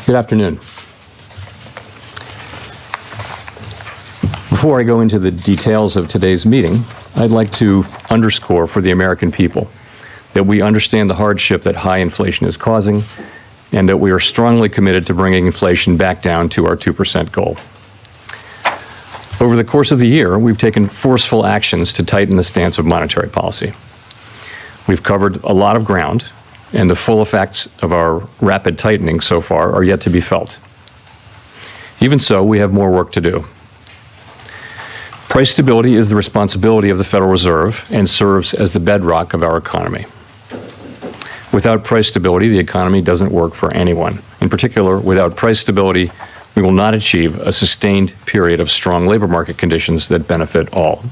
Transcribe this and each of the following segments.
Good afternoon. Before I go into the details of today's meeting, I'd like to underscore for the American people that we understand the hardship that high inflation is causing and that we are strongly committed to bringing inflation back down to our 2% goal. Over the course of the year, we've taken forceful actions to tighten the stance of monetary policy. We've covered a lot of ground, and the full effects of our rapid tightening so far are yet to be felt. Even so, we have more work to do. Price stability is the responsibility of the Federal Reserve and serves as the bedrock of our economy. Without price stability, the economy doesn't work for anyone. In particular, without price stability, we will not achieve a sustained period of strong labor market conditions that benefit all.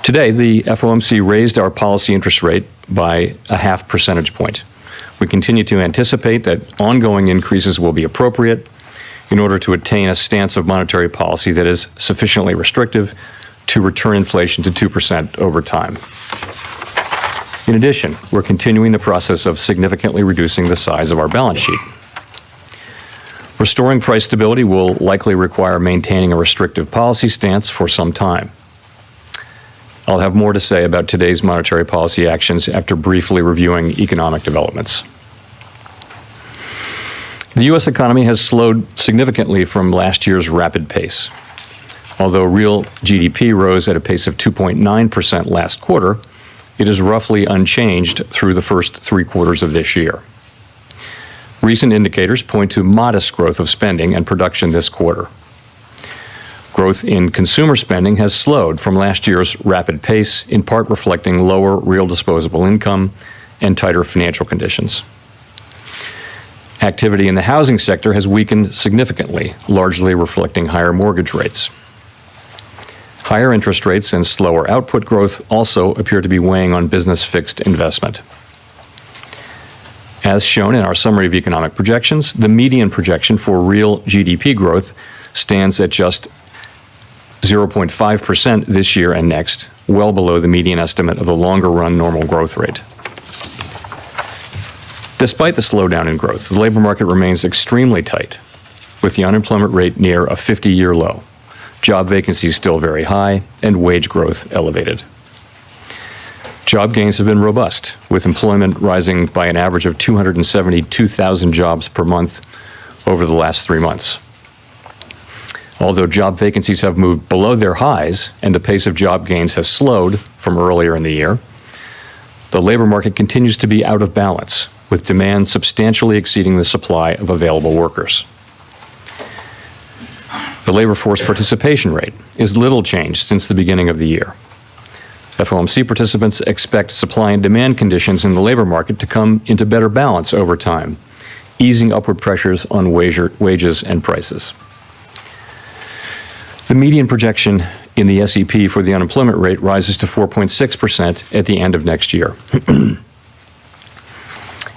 Today, the FOMC raised our policy interest rate by a 0.5 percentage point. We continue to anticipate that ongoing increases will be appropriate in order to attain a stance of monetary policy that is sufficiently restrictive to return inflation to 2% over time. In addition, we're continuing the process of significantly reducing the size of our balance sheet. Restoring price stability will likely require maintaining a restrictive policy stance for some time. I'll have more to say about today's monetary policy actions after briefly reviewing economic developments. The U.S. economy has slowed significantly from last year's rapid pace. Although real GDP rose at a pace of 2.9% last quarter, it is roughly unchanged through the first 3 quarters of this year. Recent indicators point to modest growth of spending and production this quarter. Growth in consumer spending has slowed from last year's rapid pace, in part reflecting lower real disposable income and tighter financial conditions. Activity in the housing sector has weakened significantly, largely reflecting higher mortgage rates. Higher interest rates and slower output growth also appear to be weighing on business fixed investment. As shown in our summary of economic projections, the median projection for real GDP growth stands at just 0.5% this year and next, well below the median estimate of the longer-run normal growth rate. Despite the slowdown in growth, the labor market remains extremely tight, with the unemployment rate near a 50-year low, job vacancies still very high, and wage growth elevated. Job gains have been robust, with employment rising by an average of 272,000 jobs per month over the last 3 months. Although job vacancies have moved below their highs and the pace of job gains has slowed from earlier in the year, the labor market continues to be out of balance, with demand substantially exceeding the supply of available workers. The labor force participation rate is little changed since the beginning of the year. FOMC participants expect supply and demand conditions in the labor market to come into better balance over time, easing upward pressures on wages and prices. The median projection in the SEP for the unemployment rate rises to 4.6% at the end of next year.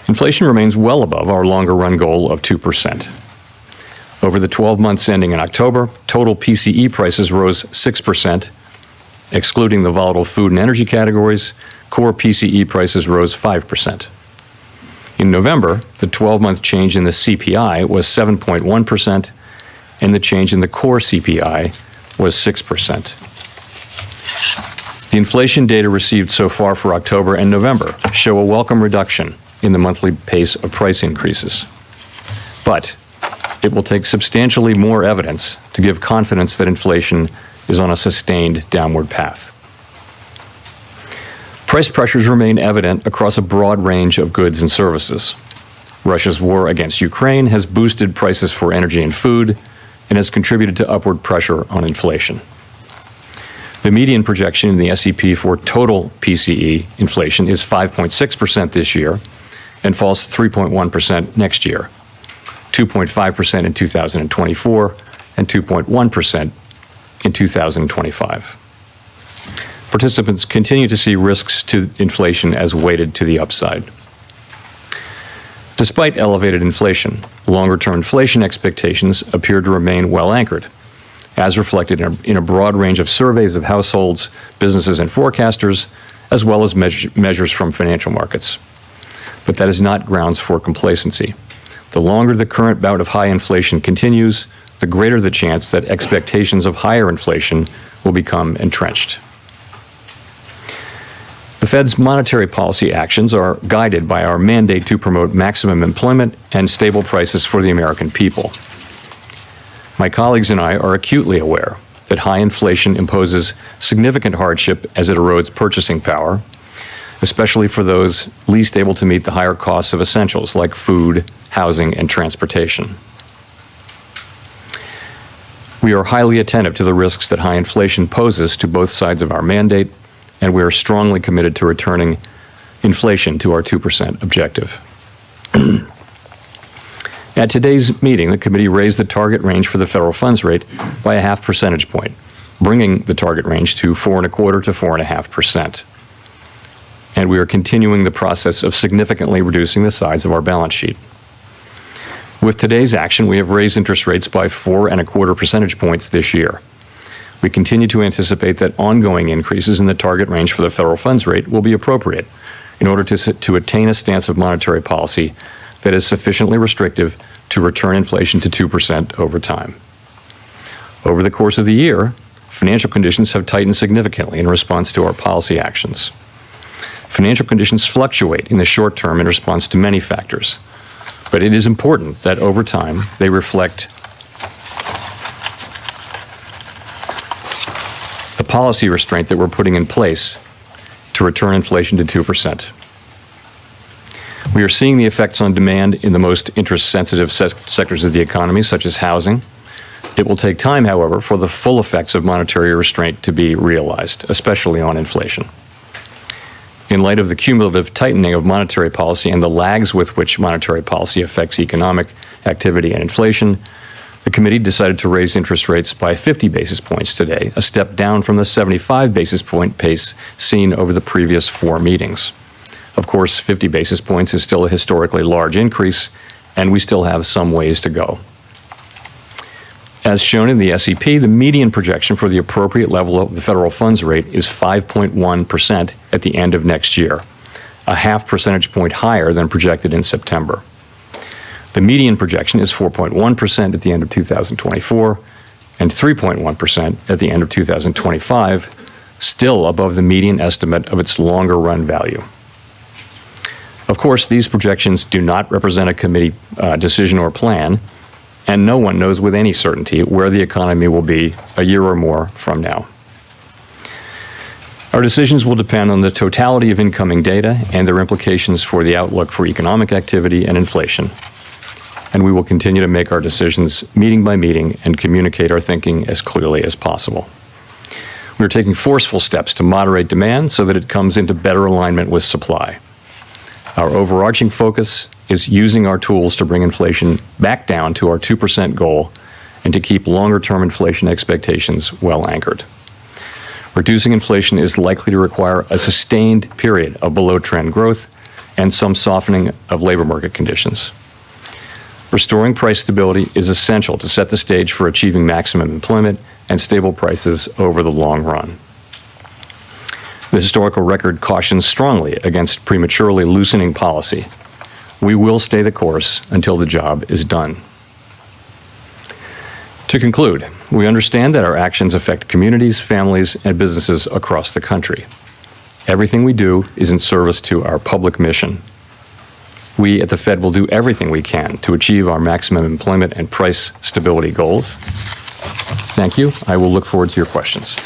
Inflation remains well above our longer-run goal of 2%. Over the 12 months ending in October, total PCE prices rose 6%. Excluding the volatile food and energy categories, core PCE prices rose 5%. In November, the 12-month change in the CPI was 7.1%, and the change in the core CPI was 6%. The inflation data received so far for October and November show a welcome reduction in the monthly pace of price increases. But it will take substantially more evidence to give confidence that inflation is on a sustained downward path. Price pressures remain evident across a broad range of goods and services. Russia's war against Ukraine has boosted prices for energy and food and has contributed to upward pressure on inflation. The median projection in the SEP for total PCE inflation is 5.6% this year and falls to 3.1% next year, 2.5% in 2024, and 2.1% in 2025. Participants continue to see risks to inflation as weighted to the upside. Despite elevated inflation, longer-term inflation expectations appear to remain well anchored, as reflected in a broad range of surveys of households, businesses, and forecasters, as well as measures from financial markets. But that is not grounds for complacency. The longer the current bout of high inflation continues, the greater the chance that expectations of higher inflation will become entrenched. The Fed's monetary policy actions are guided by our mandate to promote maximum employment and stable prices for the American people. My colleagues and I are acutely aware that high inflation imposes significant hardship as it erodes purchasing power, especially for those least able to meet the higher costs of essentials like food, housing, and transportation. We are highly attentive to the risks that high inflation poses to both sides of our mandate, and we are strongly committed to returning inflation to our 2% objective. At today's meeting, the committee raised the target range for the federal funds rate by a 0.5 percentage point, bringing the target range to 4.25% to 4.5%. And we are continuing the process of significantly reducing the size of our balance sheet. With today's action, we have raised interest rates by 4.25 percentage points this year. We continue to anticipate that ongoing increases in the target range for the federal funds rate will be appropriate in order to attain a stance of monetary policy that is sufficiently restrictive to return inflation to 2% over time. Over the course of the year, financial conditions have tightened significantly in response to our policy actions. Financial conditions fluctuate in the short term in response to many factors, but it is important that over time they reflect the policy restraint that we're putting in place to return inflation to 2%. We are seeing the effects on demand in the most interest-sensitive sectors of the economy, such as housing. It will take time, however, for the full effects of monetary restraint to be realized, especially on inflation. In light of the cumulative tightening of monetary policy and the lags with which monetary policy affects economic activity and inflation, the committee decided to raise interest rates by 50 basis points today, a step down from the 75 basis point pace seen over the previous 4 meetings. Of course, 50 basis points is still a historically large increase, and we still have some ways to go. As shown in the SEP, the median projection for the appropriate level of the federal funds rate is 5.1% at the end of next year, a 0.5 percentage point higher than projected in September. The median projection is 4.1% at the end of 2024 and 3.1% at the end of 2025, still above the median estimate of its longer run value. Of course, these projections do not represent a committee decision or plan, and no one knows with any certainty where the economy will be a year or more from now. Our decisions will depend on the totality of incoming data and their implications for the outlook for economic activity and inflation. And we will continue to make our decisions meeting by meeting and communicate our thinking as clearly as possible. We are taking forceful steps to moderate demand so that it comes into better alignment with supply. Our overarching focus is using our tools to bring inflation back down to our 2% goal and to keep longer-term inflation expectations well anchored. Reducing inflation is likely to require a sustained period of below-trend growth and some softening of labor market conditions. Restoring price stability is essential to set the stage for achieving maximum employment and stable prices over the long run. The historical record cautions strongly against prematurely loosening policy. We will stay the course until the job is done. To conclude, we understand that our actions affect communities, families, and businesses across the country. Everything we do is in service to our public mission. We at the Fed will do everything we can to achieve our maximum employment and price stability goals. Thank you. I will look forward to your questions.